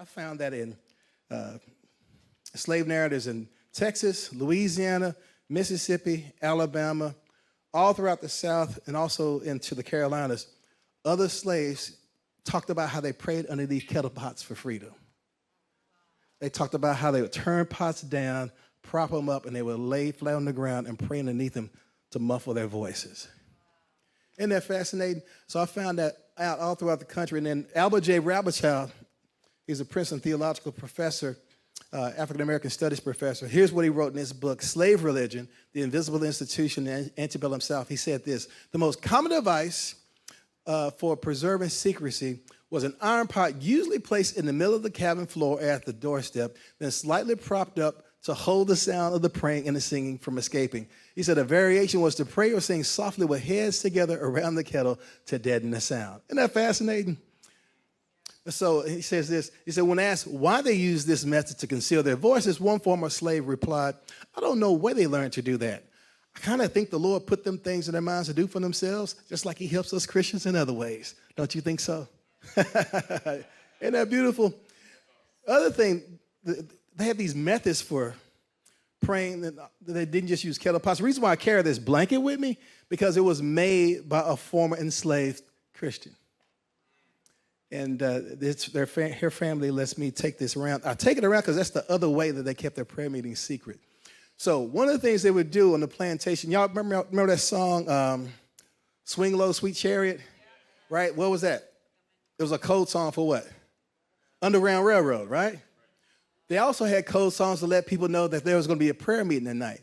I found that in slave narratives in Texas, Louisiana, Mississippi, Alabama, all throughout the South, and also into the Carolinas, other slaves talked about how they prayed underneath kettle pots for freedom. They talked about how they would turn pots down, prop them up, and they would lay flat on the ground and pray underneath them to muffle their voices. Isn't that fascinating? So I found that out all throughout the country. And then Albert J. Robertschild, he's a Princeton theological professor, African-American studies professor. Here's what he wrote in his book, Slave Religion, The Invisible Institution in Antebellum South. He said this: the most common device for preserving secrecy was an iron pot usually placed in the middle of the cabin floor at the doorstep, then slightly propped up to hold the sound of the praying and the singing from escaping. He said a variation was to pray or sing softly with heads together around the kettle to deaden the sound. Isn't that fascinating? So he says this, he said, when asked why they used this method to conceal their voices, one former slave replied, I don't know where they learned to do that. I kind of think the Lord put them things in their minds to do for themselves, just like he helps us Christians in other ways. Don't you think so? Isn't that beautiful? Other thing, they had these methods for praying that they didn't just use kettle pots. The reason why I carry this blanket with me, because it was made by a former enslaved Christian. And her family lets me take this around. I take it around because that's the other way that they kept their prayer meetings secret. So one of the things they would do on the plantation, y'all remember that song, Swing Low, Sweet Chariot? Right? What was that? It was a code song for what? Underground Railroad, right? They also had code songs to let people know that there was going to be a prayer meeting at night.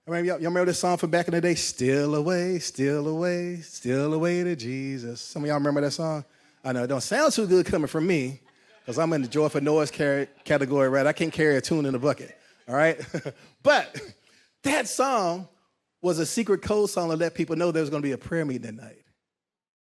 Y'all remember this song from back in the day? Still away, still away, still away to Jesus. Some of y'all remember that song? I know it don't sound too good coming from me because I'm in the joyful noise category, right? I can't carry a tune in a bucket, all right? But that song was a secret code song to let people know there was going to be a prayer meeting that night.